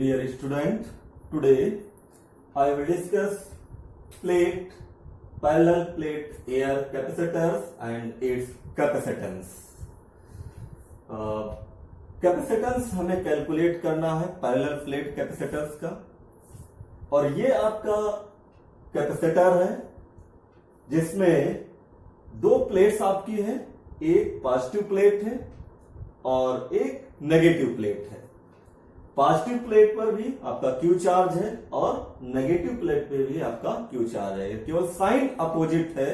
Dear student, today I will discuss plate, parallel plate air capacitors and its capacitance. Capacitance हमें calculate करना है parallel plate capacitors का, और ये आपका कैपेसिटर है जिसमें दो प्लेट्स आपकी हैं, एक पॉजिटिव प्लेट है और एक नेगेटिव प्लेट है। पॉजिटिव प्लेट पर भी आपका क्यू चार्ज है और नेगेटिव प्लेट पे भी आपका क्यू चार्ज है, केवल साइन अपोजिट है,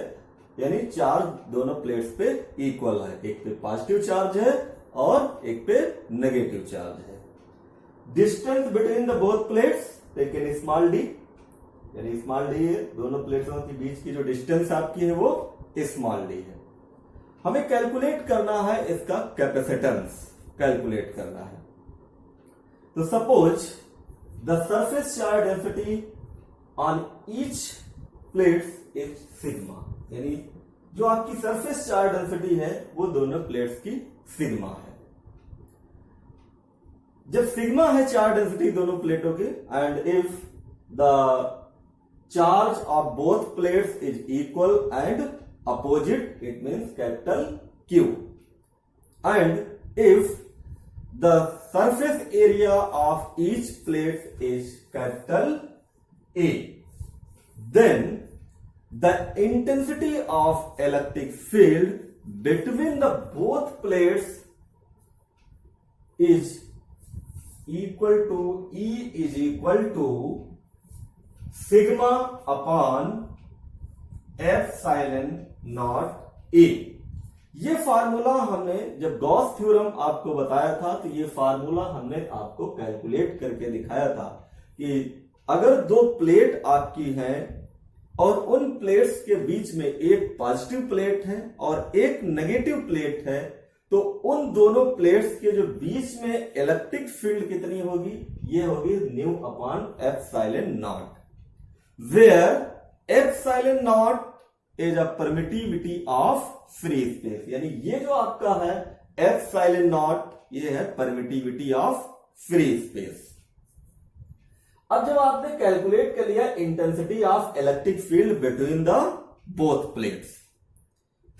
यानी चार्ज दोनों प्लेट्स पे इक्वल है, एक पे पॉजिटिव चार्ज है और एक पे नेगेटिव चार्ज है। Distance between the both plates taken small D, यानी स्मॉल डी है, दोनों प्लेटों के बीच की जो डिस्टेंस आपकी है वो स्मॉल डी है। हमें कैलकुलेट करना है इसका कैपेसिटेंस कैलकुलेट करना है। तो suppose the surface charge density on each plates is sigma, यानी जो आपकी सरफेस चार्ज डेंसिटी है वो दोनों प्लेट्स की सिग्मा है। जब सिग्मा है चार्ज डेंसिटी दोनों प्लेटों के, and if the charge of both plates is equal and opposite, it means capital Q, and if the surface area of each plate is capital A, then the intensity of electric field between the both plates is equal to E is equal to sigma upon epsilon naught A। ये formula हमने जब Gauss theorem आपको बताया था तो ये formula हमने आपको कैलकुलेट करके दिखाया था कि अगर दो प्लेट आपकी हैं और उन प्लेट्स के बीच में एक पॉजिटिव प्लेट है और एक नेगेटिव प्लेट है, तो उन दोनों प्लेट्स के जो बीच में इलेक्ट्रिक फील्ड कितनी होगी, ये होगी nu upon epsilon naught, where epsilon naught is a permittivity of free space, यानी ये जो आपका है एप्सिलॉन नॉट ये है परमिटिविटी ऑफ फ्री स्पेस। अब जब आपने कैलकुलेट कर लिया intensity of electric field between the both plates,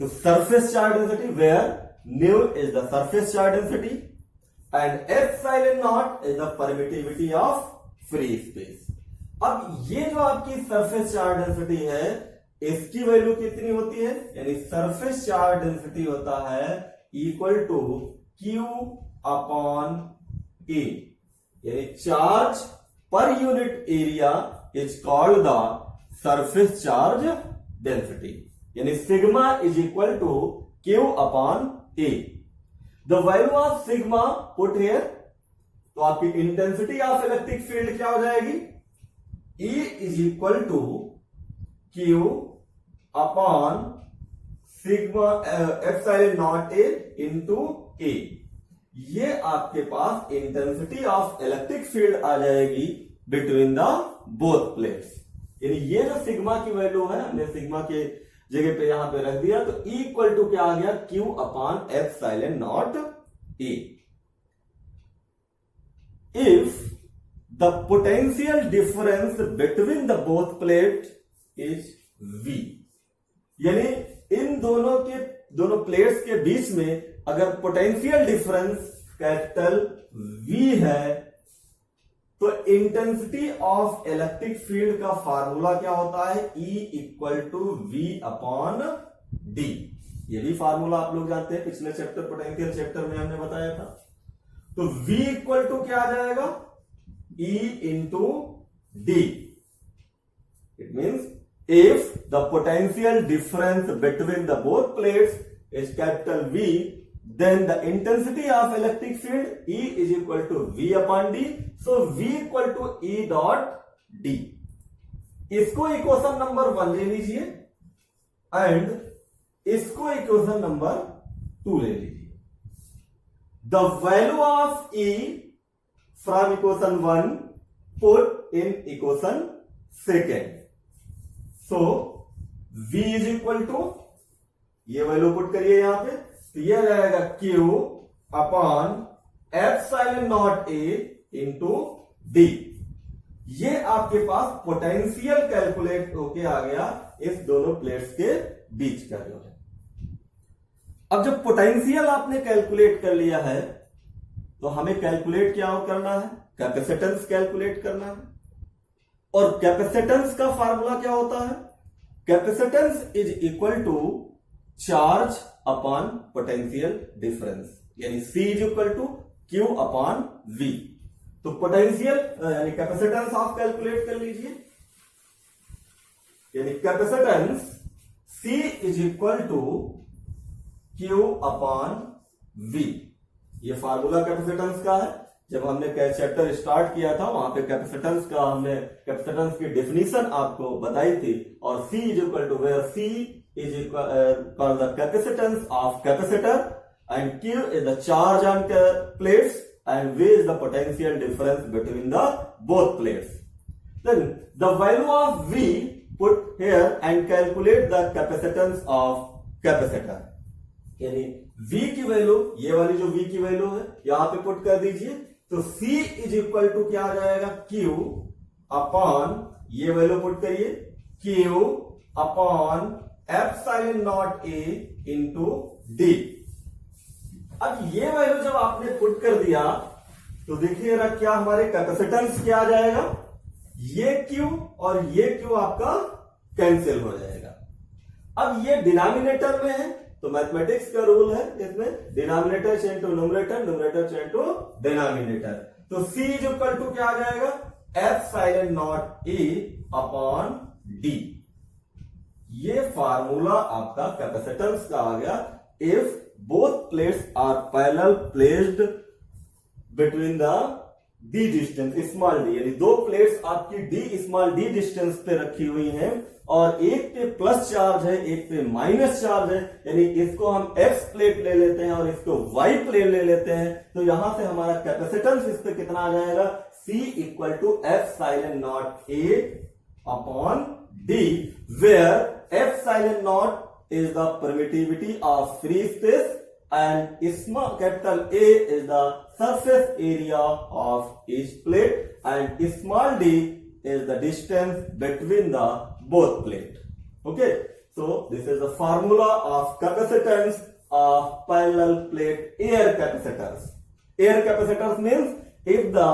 तो surface charge density where nu is the surface charge density and epsilon naught is the permittivity of free space. अब ये जो आपकी सरफेस चार्ज डेंसिटी है इसकी value कितनी होती है, यानी सरफेस चार्ज डेंसिटी होता है equal to Q upon A, यानी charge per unit area is called the surface charge density, यानी sigma is equal to Q upon A. The value of sigma put here, तो आपकी intensity of electric field क्या हो जाएगी, E is equal to Q upon sigma epsilon naught A into A. ये आपके पास intensity of electric field आ जाएगी बिटवीन द बोथ प्लेट्स, यानी ये जो सिग्मा की वैल्यू है हमने सिग्मा के जगह पे यहां पे रख दिया, तो इक्वल टू क्या आ गया, Q upon epsilon naught A. If the potential difference between the both plate is V, यानी इन दोनों के दोनों प्लेट्स के बीच में अगर पोटेंशियल डिफरेंस कैपिटल V है तो इंटेंसिटी ऑफ इलेक्ट्रिक फील्ड का फार्मूला क्या होता है? E equal to V upon D. ये भी फार्मूला आप लोग जानते हैं, पिछले चैप्टर पोटेंशियल चैप्टर में हमने बताया था। तो V इक्वल टू क्या आ जाएगा? E into D. It means if the potential difference between the both plates is capital V, then the intensity of electric field E is equal to V upon D. So V equal to E dot D. इसको equation number 1 ले लीजिए and इसको equation number 2 ले लीजिए। The value of E from equation 1 put in equation 2. So V is equal to, ये value put करिए यहां पे, तो ये रहेगा Q upon epsilon naught A into D। ये आपके पास पोटेंशियल कैलकुलेट होके आ गया इस दोनों प्लेट्स के बीच का जो है। अब जब पोटेंशियल आपने कैलकुलेट कर लिया है तो हमें कैलकुलेट क्या करना है? कैपेसिटेंस कैलकुलेट करना है। और कैपेसिटेंस का फार्मूला क्या होता है? Capacitance is equal to charge upon potential difference, यानी C is equal to Q upon V। तो पोटेंशियल यानी कैपेसिटेंस आप कैलकुलेट कर लीजिए, यानी capacitance C is equal to Q upon V। ये फार्मूला कैपेसिटेंस का है। जब हमने चैप्टर स्टार्ट किया था वहां पे कैपेसिटेंस का हमने कैपेसिटेंस की डेफिनेशन आपको बताई थी, और C is equal to where C is equal the capacitance of capacitor and Q is the charge on plates and V is the potential difference between the both plates. Then the value of V put here and calculate the capacitance of capacitor, यानी V की value, ये वाली जो V की value है यहां पे put कर दीजिए। तो C इज इक्वल टू क्या आ जाएगा? Q अपॉन, ये वैल्यू पुट करिए, Q upon epsilon naught A into D। अब ये वैल्यू जब आपने पुट कर दिया तो देखिएगा क्या हमारे कैपेसिटेंस क्या आ जाएगा? ये Q और ये Q आपका कैंसिल हो जाएगा। अब ये डिनोमिनेटर में है तो मैथमेटिक्स का रूल है इसमें, denominator change to numerator, numerator change to denominator. तो C इज इक्वल टू क्या आ जाएगा? Epsilon naught A upon D। ये फार्मूला आपका कैपेसिटेंस का आ गया। If both plates are parallel placed between the D distance small d, यानी दो प्लेट्स आपकी D स्मॉल d डिस्टेंस पे रखी हुई हैं और एक पे प्लस चार्ज है एक पे माइनस चार्ज है, यानी इसको हम X प्लेट ले लेते हैं और इसको Y प्लेट ले लेते हैं, तो यहां से हमारा कैपेसिटेंस इस पे कितना आ जाएगा? C equal to epsilon naught A upon D, where epsilon naught is the permittivity of free space and small capital A is the surface area of each plate and small d is the distance between the both plate. Okay, so this is the formula of capacitance of parallel plate air capacitors. Air capacitors means if the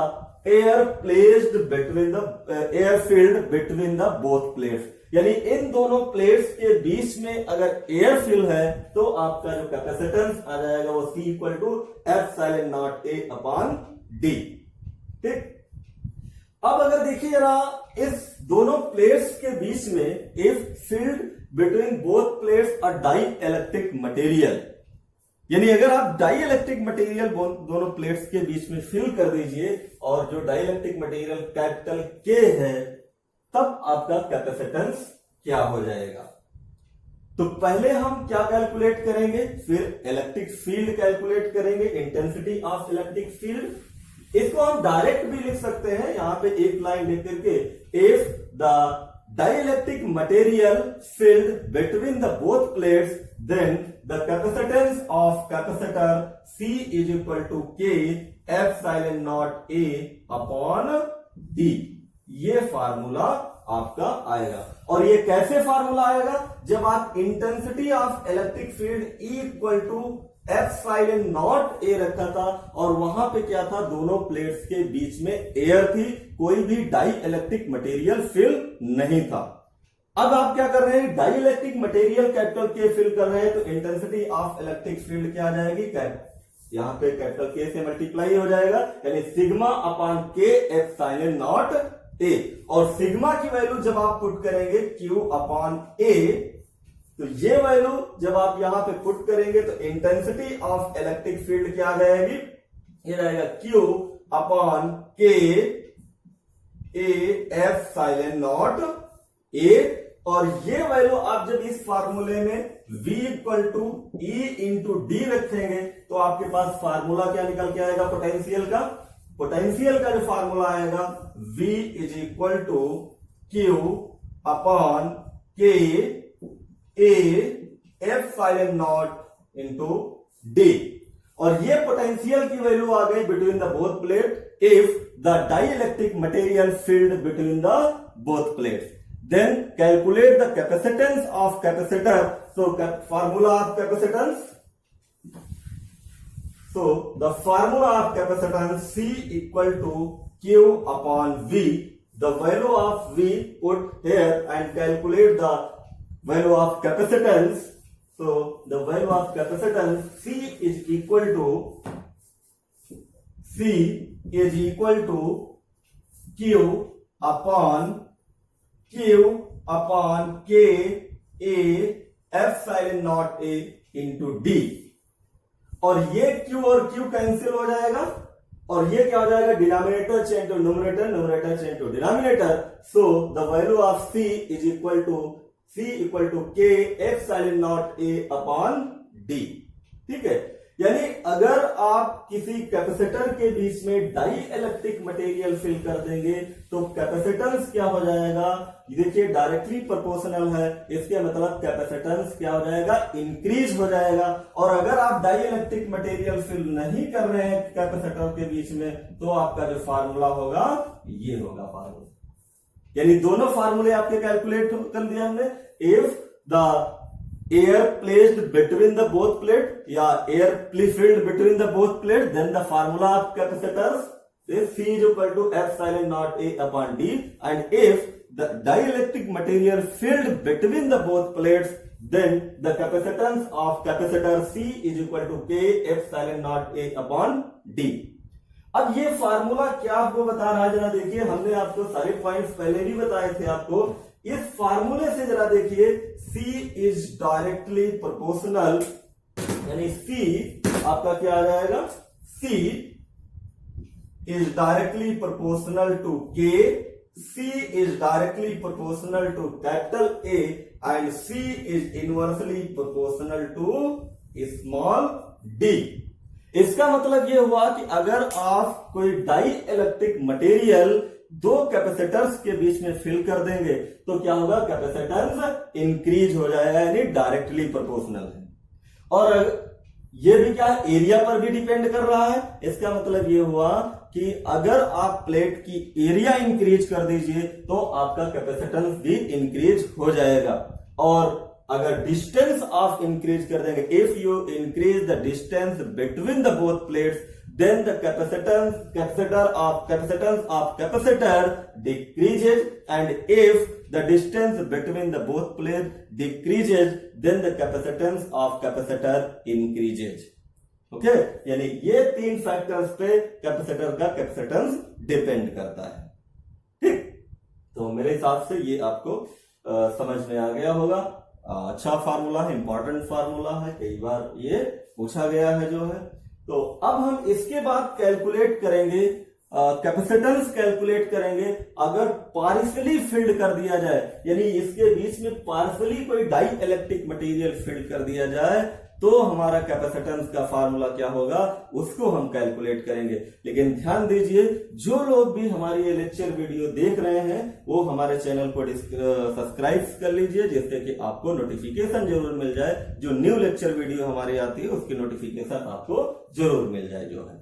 air placed between the air filled between the both plates, यानी इन दोनों plates के बीच में अगर air fill है तो आपका जो कैपेसिटेंस आ जाएगा वो C equal to epsilon naught A upon D। ठीक, अब अगर देखिए जरा इस दोनों प्लेट्स के बीच में if field between both plates a dielectric material, यानी अगर आप डाई इलेक्ट्रिक मटेरियल दोनों प्लेट्स के बीच में फिल कर दीजिए और जो dielectric material capital K है, तब आपका कैपेसिटेंस क्या हो जाएगा? तो पहले हम क्या कैलकुलेट करेंगे? फिर इलेक्ट्रिक फील्ड कैलकुलेट करेंगे, इंटेंसिटी ऑफ इलेक्ट्रिक फील्ड। इसको हम डायरेक्ट भी लिख सकते हैं, यहां पे एक लाइन लिख करके, if the dielectric material filled between the both plates then the capacitance of capacitor C is equal to K epsilon naught A upon D। ये फार्मूला आपका आएगा। और ये कैसे फार्मूला आएगा? जब आप intensity of electric field E equal to epsilon naught A रखा था और वहां पे क्या था, दोनों प्लेट्स के बीच में एयर थी, कोई भी डाई इलेक्ट्रिक मटेरियल फिल नहीं था। अब आप क्या कर रहे हैं, डाई इलेक्ट्रिक मटेरियल कैपिटल के फिल कर रहे हैं, तो इंटेंसिटी ऑफ इलेक्ट्रिक फील्ड क्या आ जाएगी, यहां पे कैपिटल के से मल्टीप्लाई हो जाएगा, यानी सिग्मा अपॉन के एप्सिलॉन नॉट ए। और सिग्मा की वैल्यू जब आप पुट करेंगे क्यू अपॉन ए, तो ये वैल्यू जब आप यहां पे पुट करेंगे तो इंटेंसिटी ऑफ इलेक्ट्रिक फील्ड क्या आ जाएगी, ये रहेगा Q upon K A epsilon naught ए। और ये वैल्यू आप जब इस फार्मूले में V equal to E into D रखेंगे तो आपके पास फार्मूला क्या निकल के आएगा, पोटेंशियल का। पोटेंशियल का जो फार्मूला आएगा V is equal to Q upon K A epsilon naught into D. और ये पोटेंशियल की वैल्यू आ गई between the both plate if the dielectric material field between the both plates. Then calculate the capacitance of capacitor. So formula of capacitance. So the formula of capacitance C equal to Q upon V. The value of V put here and calculate the value of capacitance. So the value of capacitance C is equal to Q upon K A epsilon naught A into D. और ये Q और Q cancel हो जाएगा और ये क्या हो जाएगा, denominator change to numerator, numerator change to denominator. So the value of C is equal to K epsilon naught A upon D. ठीक है, यानी अगर आप किसी कैपेसिटर के बीच में डाई इलेक्ट्रिक मटेरियल फिल कर देंगे तो कैपेसिटेंस क्या हो जाएगा, देखिए डायरेक्टली प्रोपोर्शनल है, इसके मतलब कैपेसिटेंस क्या हो जाएगा, इंक्रीज हो जाएगा। और अगर आप डाई इलेक्ट्रिक मटेरियल फिल नहीं कर रहे हैं कैपेसिटर के बीच में तो आपका जो फार्मूला होगा ये होगा फार्मूला। यानी दोनों फार्मूले आपके कैलकुलेट कर दिया हमने। If the air placed between the both plate या air filled between the both plate, then the formula of capacitors is C is equal to epsilon naught A upon D. And if the dielectric material filled between the both plates, then the capacitance of capacitor C is equal to K epsilon naught A upon D. अब ये formula क्या आपको बता रहा है, जरा देखिए, हमने आपको सारे पॉइंट्स पहले भी बताए थे आपको। इस फार्मूले से जरा देखिए, C इज डायरेक्टली प्रोपोर्शनल, यानी C आपका क्या आ जाएगा, C is directly proportional to K, C is directly proportional to capital A and C is inversely proportional to small d। इसका मतलब यह हुआ कि अगर आप कोई डाई इलेक्ट्रिक मटेरियल दो कैपेसिटर्स के बीच में फिल कर देंगे तो क्या होगा, कैपेसिटेंस इंक्रीज हो जाएगा, यानी डायरेक्टली प्रोपोर्शनल है। और ये भी क्या है, एरिया पर भी डिपेंड कर रहा है। इसका मतलब ये हुआ कि अगर आप प्लेट की एरिया इंक्रीज कर दीजिए तो आपका कैपेसिटेंस भी इंक्रीज हो जाएगा। और अगर डिस्टेंस आप इंक्रीज कर देंगे, if you increase the distance between the both plates, then the capacitance of capacitor decreases, and if the distance between the both plates decreases, then the capacitance of capacitor increases. Okay, यानी ये तीन factors पे capacitor का capacitance depend करता है। ठीक, तो मेरे हिसाब से ये आपको समझ में आ गया होगा। अच्छा फार्मूला है, इंपॉर्टेंट फार्मूला है, कई बार ये पूछा गया है जो है। तो अब हम इसके बाद कैलकुलेट करेंगे, कैपेसिटेंस कैलकुलेट करेंगे अगर पार्शियली फिल्ड कर दिया जाए, यानी इसके बीच में पार्शियली कोई डाई इलेक्ट्रिक मटेरियल फिल्ड कर दिया जाए तो हमारा कैपेसिटेंस का फार्मूला क्या होगा, उसको हम कैलकुलेट करेंगे। लेकिन ध्यान दीजिए, जो लोग भी हमारी ये लेक्चर वीडियो देख रहे हैं वो हमारे चैनल को सब्सक्राइब कर लीजिए, जिससे कि आपको नोटिफिकेशन जरूर मिल जाए। जो न्यू लेक्चर वीडियो हमारी आती है उसकी नोटिफिकेशन आपको जरूर मिल जाए जो है।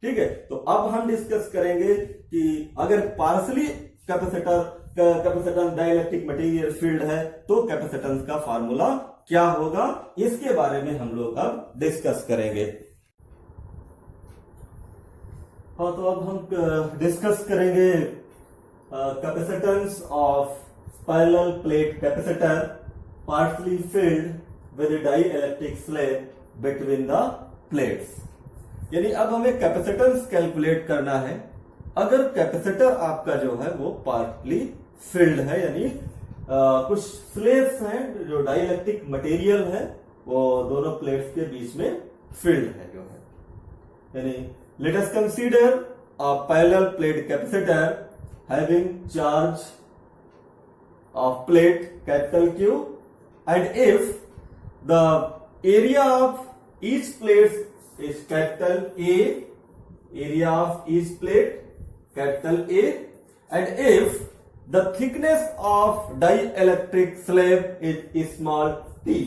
ठीक है, तो अब हम डिस्कस करेंगे कि अगर partially capacitance dielectric material field है, तो कैपेसिटेंस का फार्मूला क्या होगा, इसके बारे में हम लोग अब डिस्कस करेंगे। हाँ, तो अब हम डिस्कस करेंगे capacitance of parallel plate capacitor partly filled with dielectric slab between the plates. यानी अब हमें कैपेसिटेंस कैलकुलेट करना है अगर कैपेसिटर आपका जो है वो पार्टली फिल्ड है, यानी कुछ स्लैब्स हैं जो डाइलेक्ट्रिक मटेरियल है वो दोनों प्लेट्स के बीच में फिल्ड है जो है। यानी let us consider a parallel plate capacitor having charge of plate capital Q, and if the area of each plate is capital A, area of each plate capital A, and if the thickness of dielectric slab is small t,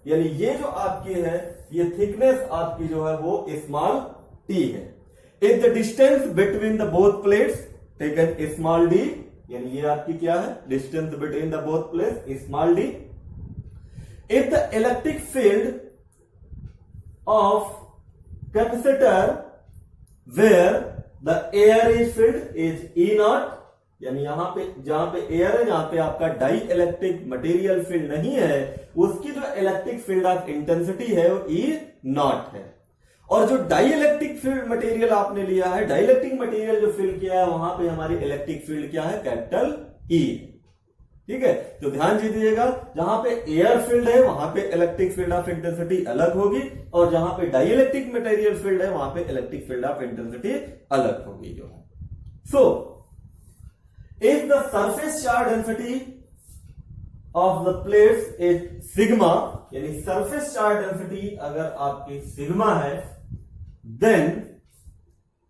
यानी ये जो आपकी है ये thickness आपकी जो है वो स्मॉल t है। if the distance between the both plates taken small d, यानी ये आपकी क्या है, distance between the both plates small d, if the electric field of capacitor where the air is filled is E naught, यानी यहां पे जहां पे एयर है, जहां पे आपका डाई इलेक्ट्रिक मटेरियल फील्ड नहीं है, उसकी जो इलेक्ट्रिक फील्ड ऑफ इंटेंसिटी है वो E नॉट है। और जो डाई इलेक्ट्रिक फील्ड मटेरियल आपने लिया है, डाई इलेक्ट्रिक मटेरियल जो फील्ड किया है वहां पे हमारी इलेक्ट्रिक फील्ड क्या है, कैपिटल E। ठीक है, तो ध्यान दीजिएगा जहां पे एयर फील्ड है वहां पे इलेक्ट्रिक फील्ड ऑफ इंटेंसिटी अलग होगी, और जहां पे डाई इलेक्ट्रिक मटेरियल फील्ड है वहां पे इलेक्ट्रिक फील्ड ऑफ इंटेंसिटी अलग होगी जो है। So if the surface charge density of the plates is sigma, यानी सरफेस चार्ज डेंसिटी अगर आपकी सिग्मा है, then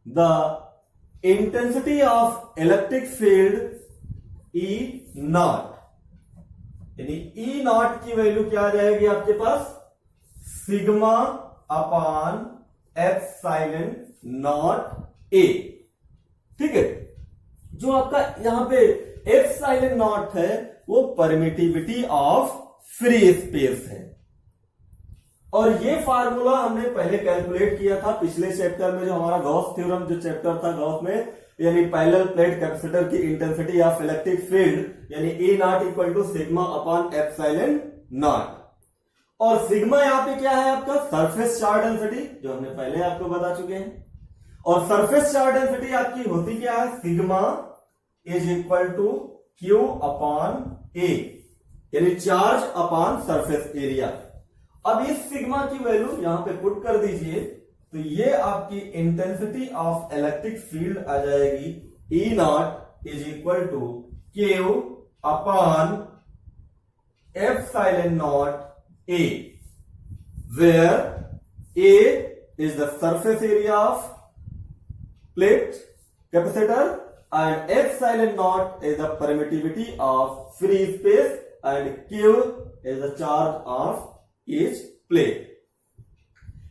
the intensity of electric field E naught, यानी E नॉट की वैल्यू क्या आ जाएगी आपके पास, sigma upon epsilon naught A. ठीक है, जो आपका यहां पे एप्सिलॉन नॉट है वो परमिटिविटी ऑफ फ्री स्पेस है, और ये फार्मूला हमने पहले कैलकुलेट किया था पिछले चैप्टर में, जो हमारा गॉस थ्योरम जो चैप्टर था गॉस में, यानी पैरेलल प्लेट कैपेसिटर की इंटेंसिटी ऑफ इलेक्ट्रिक फील्ड यानी E naught equal to sigma upon epsilon naught, और सिग्मा यहां पे क्या है आपका, सरफेस चार्ज डेंसिटी, जो हमने पहले आपको बता चुके हैं। और सरफेस चार्ज डेंसिटी आपकी होती क्या है, sigma is equal to Q upon A, यानी चार्ज अपॉन सरफेस एरिया। अब इस सिग्मा की वैल्यू यहां पे पुट कर दीजिए, तो ये आपकी इंटेंसिटी ऑफ इलेक्ट्रिक फील्ड आ जाएगी, E naught is equal to Q upon epsilon naught A, where A is the surface area of plate capacitor and epsilon naught is the permittivity of free space and Q is the charge of each plate।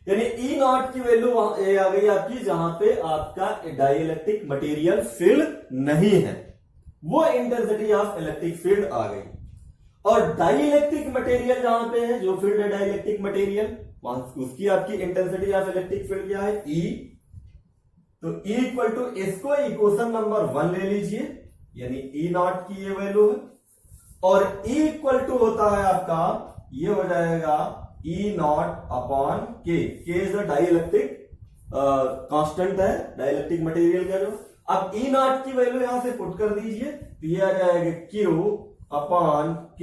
यानी E naught की value आ गई आपकी जहां पे आपका dielectric material field नहीं है, वो इंटेंसिटी ऑफ इलेक्ट्रिक फील्ड आ गई। और डाइलेक्ट्रिक मटेरियल जहां पे है, जो फील्ड है डाइलेक्ट्रिक मटेरियल, वहां उसकी आपकी इंटेंसिटी ऑफ इलेक्ट्रिक फील्ड क्या है, E। तो E इक्वल टू, इसको इक्वेशन नंबर 1 ले लीजिए, यानी E नॉट की ये वैल्यू है, और E इक्वल टू होता है आपका, ये हो जाएगा E not upon K। K is the dielectric constant है डाइलेक्ट्रिक मटेरियल का जो। अब E नॉट की वैल्यू यहां से पुट कर दीजिए, तो ये आ जाएगा Q upon K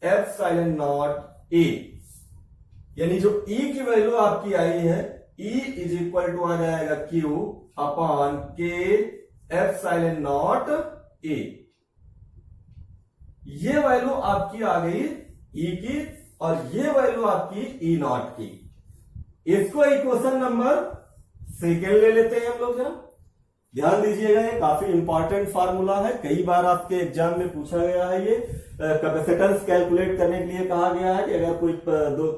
epsilon naught A, यानी जो E की वैल्यू आपकी आई है, E इज इक्वल टू आ जाएगा Q upon K epsilon naught A। ये वैल्यू आपकी आ गई E की, और ये वैल्यू आपकी E नॉट की। इसको इक्वेशन नंबर 2 ले लेते हैं हम लोग जरा। ध्यान दीजिएगा, ये काफी इंपॉर्टेंट फार्मूला है, कई बार आपके एग्जाम में पूछा गया है। ये कैपेसिटेंस कैलकुलेट करने के लिए कहा गया है कि अगर कोई दो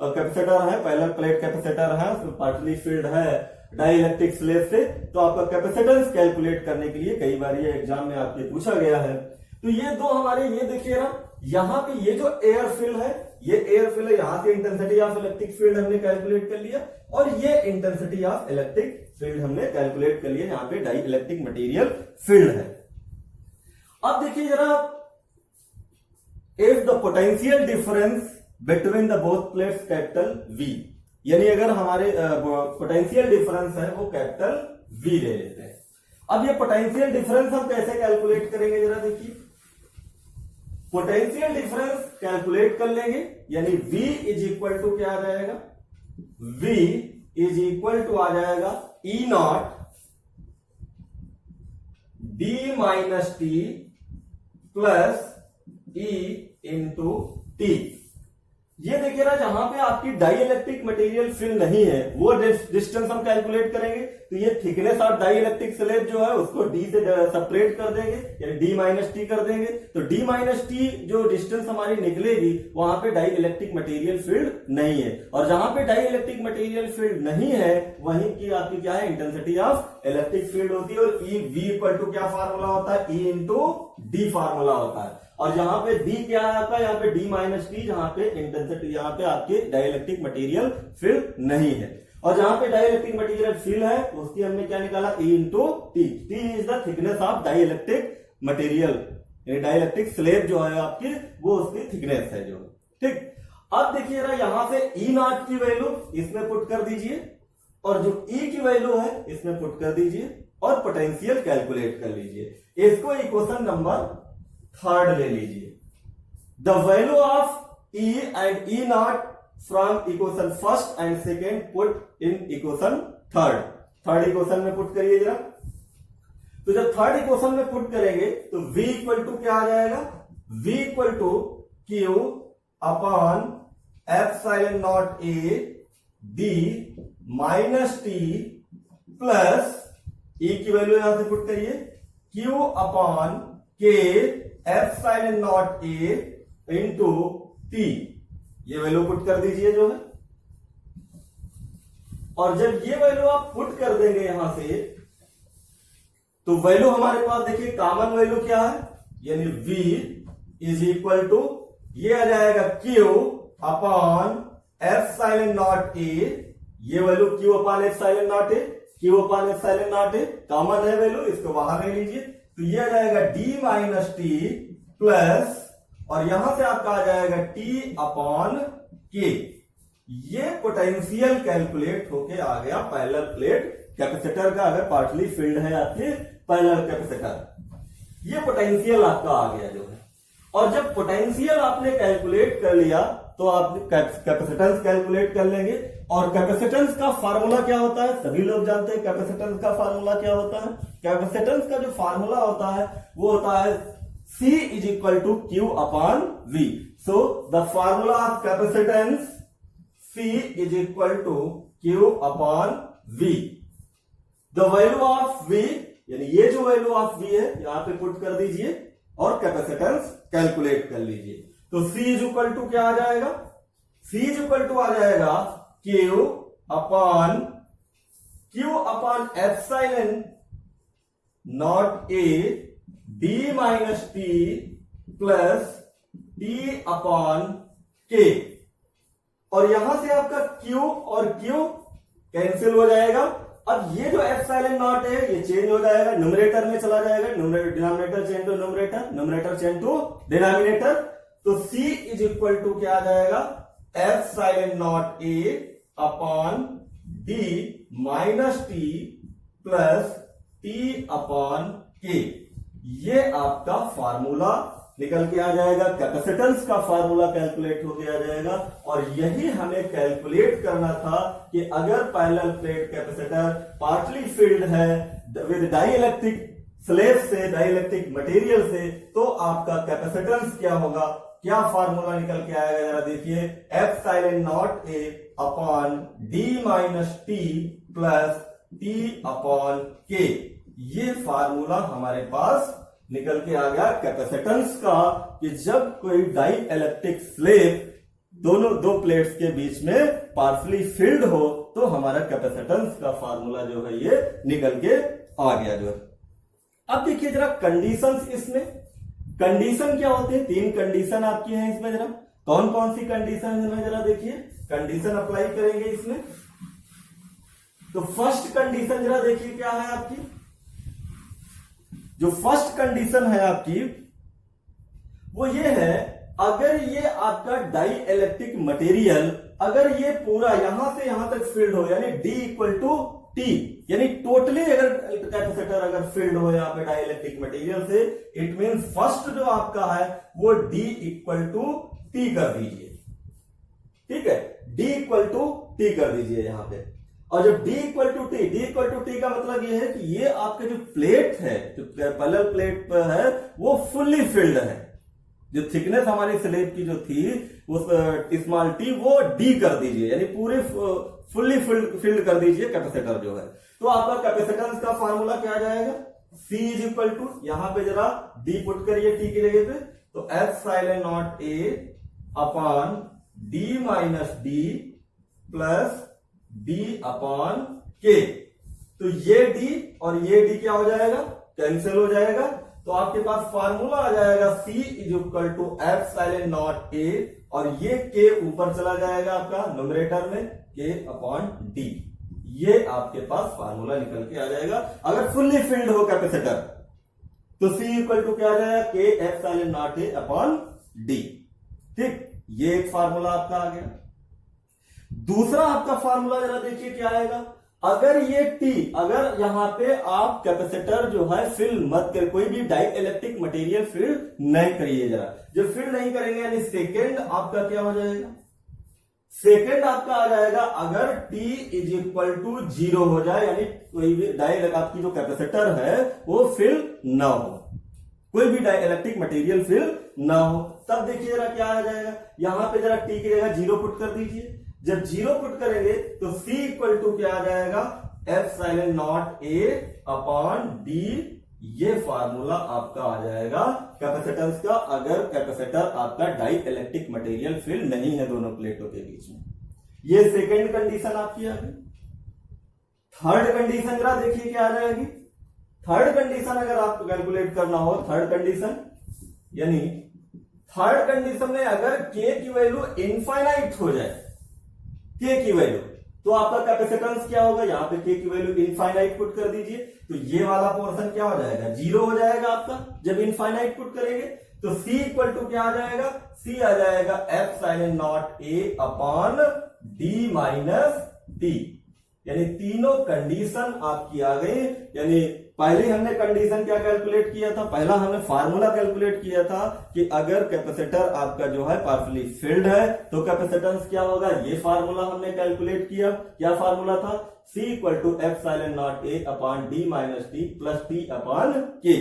कैपेसिटर है पैरेलल प्लेट कैपेसिटर है, उसमें पार्टली फील्ड है, डाई इलेक्ट्रिक स्लेब से। तो आपका कैपेसिटेंस कैलकुलेट करने के लिए कई बार ये एग्जाम में आपके पूछा गया है। तो ये दो हमारे, ये देखिए ना, यहाँ पे ये जो एयर फील्ड है, ये एयर फील्ड है, यहां से इंटेंसिटी ऑफ इलेक्ट्रिक फील्ड हमने कैलकुलेट कर लिया, और ये इंटेंसिटी ऑफ इलेक्ट्रिक फील्ड हमने कैलकुलेट कर लिया। यहाँ पे डाई इलेक्ट्रिक मटेरियल फील्ड है। अब देखिए जरा, if the potential difference between the both plates capital V, यानी अगर हमारे पोटेंशियल डिफरेंस है वो कैपिटल V ले लेते हैं। अब ये पोटेंशियल डिफरेंस हम कैसे कैलकुलेट करेंगे, जरा देखिए। पोटेंशियल डिफरेंस कैलकुलेट कर लेंगे, यानी V इज इक्वल टू क्या आ जाएगा, V इज इक्वल टू आ जाएगा E not D minus T plus E into T. ये देखिए ना, जहां पे आपकी डाई इलेक्ट्रिक मटेरियल फील्ड नहीं है वो डिस्टेंस हम कैलकुलेट करेंगे। तो ये thickness of dielectric slab जो है उसको D से सेपरेट कर देंगे, यानी D माइनस टी कर देंगे। तो D माइनस टी जो डिस्टेंस हमारी निकलेगी वहां पे डाई इलेक्ट्रिक मटेरियल फील्ड नहीं है, और जहां पे डाई इलेक्ट्रिक मटेरियल फील्ड नहीं है वहीं की आपकी क्या है, इंटेंसिटी ऑफ इलेक्ट्रिक फील्ड होती है। और E V इक्वल टू क्या फार्मूला होता है, E इंटू डी फार्मूला होता है। और यहाँ पे D क्या आता है, यहाँ पे D माइनस टी, जहां पे इंटेंसिटी, यहाँ पे आपके डाइलेक्ट्रिक मटेरियल फील्ड नहीं है। और जहां पे डाइलेक्ट्रिक मटेरियल फील्ड है उसकी हमने क्या निकाला, E into T. T is the thickness of dielectric material, यानी डाइलेक्ट्रिक स्लेब जो है आपकी वो उसकी थिकनेस है जो, ठीक। अब देखिए ना, यहां से E नॉट की वैल्यू इसमें पुट कर दीजिए, और जो E की वैल्यू है इसमें पुट कर दीजिए, और पोटेंशियल कैलकुलेट कर लीजिए। इसको इक्वेशन नंबर 3 ले लीजिए। The value of E and E not from equation 1st and 2nd put in equation 3rd equation में पुट करिए जरा। तो जब 3rd इक्वेशन में पुट करेंगे तो V इक्वल टू क्या आ जाएगा, V equal to Q upon epsilon naught A D minus T plus E की वैल्यू यहां से पुट करिए, Q upon K epsilon naught A into T. ये वैल्यू पुट कर दीजिए जो है। और जब ये वैल्यू आप पुट कर देंगे यहां से, तो वैल्यू हमारे पास देखिए कॉमन वैल्यू क्या है, यानी V इज इक्वल टू ये आ जाएगा Q upon epsilon naught A। ये value Q upon epsilon naught A, Q upon epsilon naught A common है वैल्यू, इसको बाहर ले लीजिए। तो ये आ जाएगा D माइनस टी प्लस, और यहां से आपका आ जाएगा T अपॉन K। ये पोटेंशियल कैलकुलेट होके आ गया पैरेलल प्लेट कैपेसिटर का, अगर पार्टली फील्ड है आपके पैरेलल कैपेसिटर, ये पोटेंशियल आपका आ गया जो है। और जब पोटेंशियल आपने कैलकुलेट कर लिया तो आप कैपेसिटेंस कैलकुलेट कर लेंगे। और कैपेसिटेंस का फार्मूला क्या होता है, सभी लोग जानते हैं कैपेसिटेंस का फार्मूला क्या होता है। कैपेसिटेंस का जो फार्मूला होता है वो होता है C is equal to Q upon V। So the formula of capacitance C is equal to Q upon V। The value of V, यानी ये जो वैल्यू ऑफ V है यहां पे पुट कर दीजिए और कैपेसिटेंस कैलकुलेट कर लीजिए। तो C इज इक्वल टू क्या आ जाएगा, C इज इक्वल टू आ जाएगा Q upon epsilon naught A D minus T plus T upon K। और यहां से आपका Q और Q कैंसिल हो जाएगा। अब ये जो एप्सिलॉन नॉट है ये चेंज हो जाएगा, न्यूमरेटर में चला जाएगा, denominator change to numerator, numerator change to denominator. तो C इज इक्वल टू क्या आ जाएगा, epsilon naught A upon D minus T plus T upon K। ये आपका फार्मूला निकल के आ जाएगा, कैपेसिटेंस का फार्मूला कैलकुलेट होके आ जाएगा। और यही हमें कैलकुलेट करना था कि अगर parallel plate capacitor partly field है विद डाइलेक्ट्रिक स्लेब से, डाइलेक्ट्रिक मटेरियल से, तो आपका कैपेसिटेंस क्या होगा, क्या फार्मूला निकल के आएगा जरा देखिए, epsilon naught A upon D minus T plus T upon K। ये फार्मूला हमारे पास निकल के आ गया कैपेसिटेंस का, कि जब कोई डाई इलेक्ट्रिक स्लेब दो प्लेट्स के बीच में पार्शली फिल्ड हो तो हमारा कैपेसिटेंस का फार्मूला जो है ये निकल के आ गया जो है। अब देखिए जरा कंडीशंस, इसमें कंडीशन क्या होते हैं, 3 कंडीशन आपकी हैं इसमें। जरा कौन कौन सी कंडीशन है जरा देखिए, कंडीशन अप्लाई करेंगे इसमें। तो फर्स्ट कंडीशन जरा देखिए क्या है आपकी। जो फर्स्ट कंडीशन है आपकी वो ये है, अगर ये आपका डाई इलेक्ट्रिक मटेरियल अगर ये पूरा यहां से यहां तक फील्ड हो, यानी D इक्वल टू T, यानी टोटली अगर कैपेसिटर अगर फील्ड हो यहाँ पे डाई इलेक्ट्रिक मटेरियल से, इट मीन फर्स्ट जो आपका है वो D इक्वल टू T कर दीजिए। ठीक है, D इक्वल टू T कर दीजिए यहां पे। और जब D इक्वल टू T का मतलब ये है कि ये आपका जो प्लेट है, जो पैरेलल प्लेट पर है, वो फुल्ली फिल्ड है। जो थिकनेस हमारी स्लेब की जो थी उस स्मॉल टी वो D कर दीजिए, यानी पूरे फुल्ली फिल्ड कर दीजिए कैपेसिटर जो है। तो आपका कैपेसिटेंस का फार्मूला क्या आ जाएगा, C इज इक्वल टू, यहां पे जरा D पुट करिए T की जगह पे, तो epsilon naught A upon D minus D plus D upon K। तो ये D और ये D क्या हो जाएगा, कैंसिल हो जाएगा। तो आपके पास फार्मूला आ जाएगा C is equal to epsilon naught A, और ये K ऊपर चला जाएगा आपका न्यूमरेटर में, K अपॉन D। ये आपके पास फार्मूला निकल के आ जाएगा। अगर फुल्ली फिल्ड हो कैपेसिटर तो C इक्वल टू क्या आ जाएगा, K epsilon naught A upon D। ठीक, ये एक फार्मूला आपका आ गया। दूसरा आपका फार्मूला जरा देखिए क्या आएगा, अगर ये T, अगर यहां पे आप कैपेसिटर जो है फिल मत कर, कोई भी डाई इलेक्ट्रिक मटेरियल फिल नहीं करिए जरा, जब फिल नहीं करेंगे यानी सेकेंड आपका क्या हो जाएगा, सेकेंड आपका आ जाएगा अगर T इज इक्वल टू 0 हो जाए, यानी कोई भी डाई आपकी जो कैपेसिटर है वो फिल ना हो, कोई भी डाई इलेक्ट्रिक मटेरियल फिल ना हो, तब देखिए जरा क्या आ जाएगा, यहां पे जरा T की जगह 0 पुट कर दीजिए। जब 0 पुट करेंगे तो C इक्वल टू क्या आ जाएगा, epsilon naught A upon D। ये फार्मूला आपका आ जाएगा कैपेसिटेंस का, अगर कैपेसिटर आपका डाई इलेक्ट्रिक मटेरियल फिल नहीं है दोनों प्लेटों के बीच में। ये सेकेंड कंडीशन आपकी आ गई। थर्ड कंडीशन जरा देखिए क्या आ जाएगी। थर्ड कंडीशन अगर आपको कैलकुलेट करना हो, थर्ड कंडीशन यानी थर्ड कंडीशन में अगर K की वैल्यू इनफाइनाइट हो जाए, K की वैल्यू, तो आपका कैपेसिटेंस क्या होगा, यहां पे K की वैल्यू इनफाइनाइट पुट कर दीजिए, तो ये वाला पोर्शन क्या हो जाएगा, 0 हो जाएगा आपका। जब इनफाइनाइट पुट करेंगे तो C इक्वल टू क्या आ जाएगा, C आ जाएगा epsilon naught A upon D minus D। यानी तीनों कंडीशन आपकी आ गई। यानी पहले हमने कंडीशन क्या कैलकुलेट किया था, पहला हमने फार्मूला कैलकुलेट किया था कि अगर कैपेसिटर आपका जो है पार्शली फिल्ड है तो कैपेसिटेंस क्या होगा, ये फार्मूला हमने कैलकुलेट किया। क्या फार्मूला था, C equal to epsilon naught A upon D minus D plus T upon K।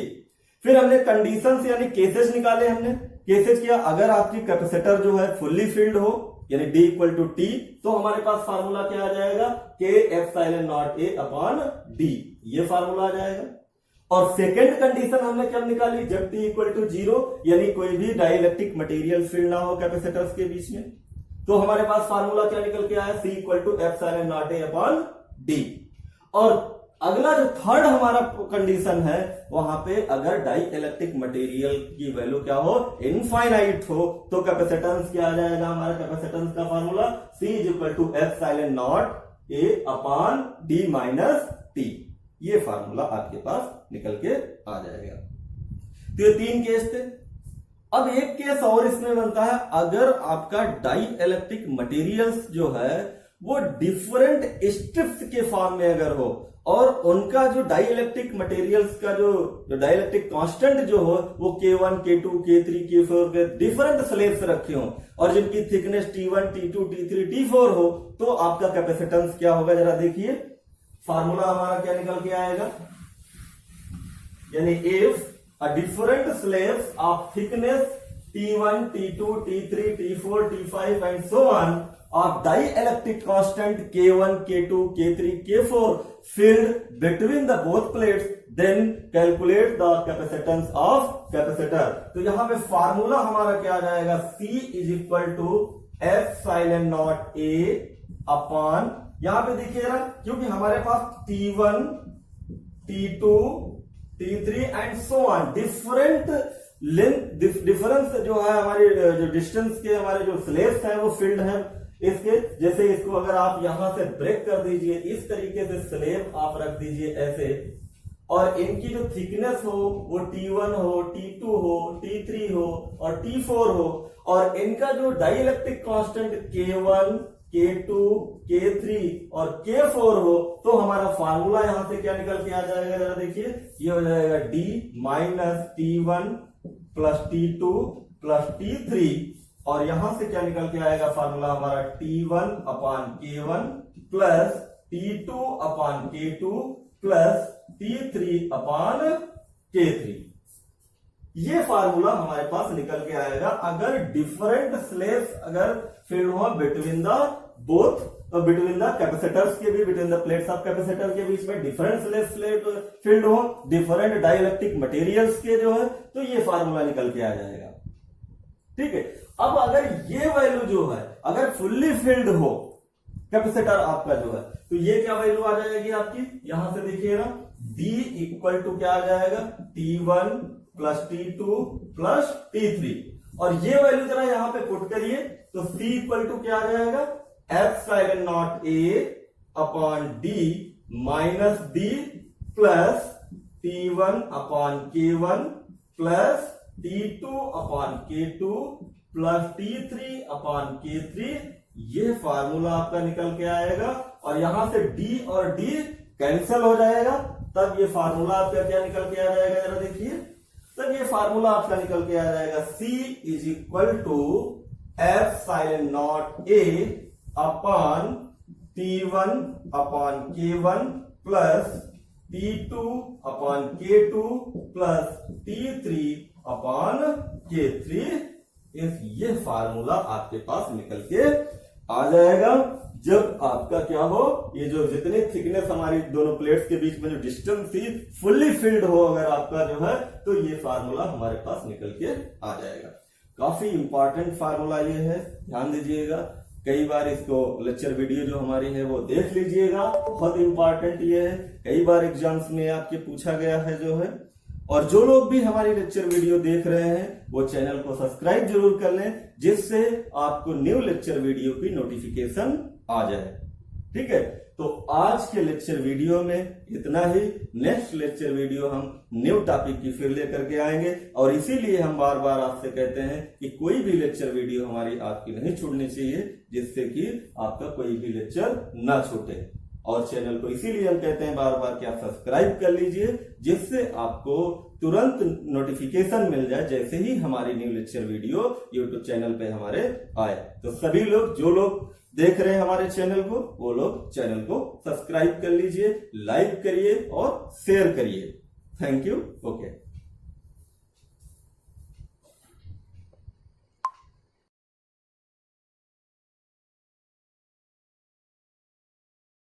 फिर हमने कंडीशन यानी केसेस निकाले, हमने केसेस किया, अगर आपकी कैपेसिटर जो है फुल्ली फिल्ड हो यानी D इक्वल टू T, तो हमारे पास फार्मूला क्या आ जाएगा, K epsilon naught A upon D, ये फार्मूला आ जाएगा। और सेकेंड कंडीशन हमने क्या निकाली, जब T इक्वल टू 0 यानी कोई भी डाई इलेक्ट्रिक मटेरियल फिल्ड ना हो कैपेसिटर्स के बीच में, तो हमारे पास फार्मूला क्या निकल के आया, C equal to epsilon naught A upon D। और अगला जो थर्ड हमारा कंडीशन है, वहां पे अगर डाई इलेक्ट्रिक मटेरियल की वैल्यू क्या हो, इनफाइनाइट हो, तो कैपेसिटेंस क्या आ जाएगा, हमारा कैपेसिटेंस का formula C is equal to epsilon naught A upon D minus T। ये फार्मूला आपके पास निकल के आ जाएगा। तो ये 3 केस थे। अब एक केस और इसमें बनता है, अगर आपका डाई इलेक्ट्रिक मटेरियल्स जो है वो डिफरेंट स्ट्रिप्स के फॉर्म में अगर हो, और उनका जो डाई इलेक्ट्रिक मटेरियल्स का जो डाई इलेक्ट्रिक कांस्टेंट जो हो वो K1, K2, K3, K4 के डिफरेंट स्लेब्स रखे हो, और जिनकी thickness T1, T2, T3, T4 हो, तो आपका कैपेसिटेंस क्या होगा, जरा देखिए फार्मूला हमारा क्या निकल के आएगा। यानी if a different slabs of thickness T1, T2, T3, T4, T5 and so on of dielectric constant K1, K2, K3, K4 filled between the both plates, then calculate the capacitance of capacitor। तो यहां पे formula हमारा क्या आ जाएगा, C is equal to epsilon naught A upon, यहां पे देखिए ना, क्योंकि हमारे पास T1, T2, T3 and so on different length, difference जो है हमारे जो डिस्टेंस के हमारे जो स्लेब्स हैं वो फील्ड है इसके। जैसे इसको अगर आप यहां से ब्रेक कर दीजिए, इस तरीके से स्लेब आप रख दीजिए ऐसे, और इनकी जो थिकनेस हो वो T1 हो, T2 हो, T3 हो और T4 हो, और इनका जो dielectric constant K1, K2, K3 और K4 हो, तो हमारा फार्मूला यहां से क्या निकल के आ जाएगा, जरा देखिए, ये हो जाएगा D minus T1 plus T2 plus T3, और यहां से क्या निकल के आएगा फार्मूला हमारा T1 अपान K1 प्लस T2 अपान K2 प्लस T3 अपान K3। ये फार्मूला हमारे पास निकल के आएगा अगर डिफरेंट स्लेब्स अगर फील्ड हो between the both, between the capacitors के भी, between the plates of capacitor के बीच में डिफरेंट स्लेब फील्ड हो, डिफरेंट डाइलेक्ट्रिक मटेरियल्स के जो है, तो ये फार्मूला निकल के आ जाएगा। ठीक है, अब अगर ये वैल्यू जो है अगर फुल्ली फिल्ड हो कैपेसिटर आपका जो है, तो ये क्या वैल्यू आ जाएगी आपकी, यहां से देखिए ना, D इक्वल टू क्या आ जाएगा, T1 plus T2 plus T3, और ये वैल्यू जरा यहां पे पुट करिए, तो C इक्वल टू क्या आ जाएगा, epsilon naught A upon D minus D plus T1 upon K1 plus T2 upon K2 plus T3 upon K3, ये फार्मूला आपका निकल के आएगा, और यहां से D और D कैंसिल हो जाएगा, तब ये फार्मूला आपका क्या निकल के आ जाएगा, जरा देखिए, तब ये फार्मूला आपका निकल के आ जाएगा, C is equal to epsilon naught A upon T1 upon K1 plus T2 upon K2 plus T3 upon K3। ये फार्मूला आपके पास निकल के आ जाएगा जब आपका क्या हो, ये जो जितनी थिकनेस हमारी दोनों प्लेट्स के बीच में जो डिस्टेंस थी फुल्ली फिल्ड हो अगर आपका जो है, तो ये फार्मूला हमारे पास निकल के आ जाएगा। काफी इंपॉर्टेंट फार्मूला ये है, ध्यान दीजिएगा, कई बार इसको लेक्चर वीडियो जो हमारी है वो देख लीजिएगा, बहुत इंपॉर्टेंट ये है, कई बार एग्जाम्स में आपके पूछा गया है जो है। और जो लोग भी हमारी लेक्चर वीडियो देख रहे हैं वो चैनल को सब्सक्राइब जरूर कर लें, जिससे आपको न्यू लेक्चर वीडियो की नोटिफिकेशन आ जाए। ठीक है, तो आज के लेक्चर वीडियो में इतना ही। नेक्स्ट लेक्चर वीडियो हम न्यू टॉपिक की फिर लेकर के आएंगे, और इसीलिए हम बार बार आपसे कहते हैं कि कोई भी लेक्चर वीडियो हमारी आपकी नहीं छूटनी चाहिए, जिससे कि आपका कोई भी लेक्चर ना छूटे। और चैनल को इसीलिए हम कहते हैं बार बार कि आप सब्सक्राइब कर लीजिए, जिससे आपको तुरंत नोटिफिकेशन मिल जाए जैसे ही हमारी new lecture video YouTube channel पे हमारे आए। तो सभी लोग, जो लोग देख रहे हैं हमारे चैनल को, वो लोग चैनल को सब्सक्राइब कर लीजिए, लाइक करिए और शेयर करिए। Thank you. ओके।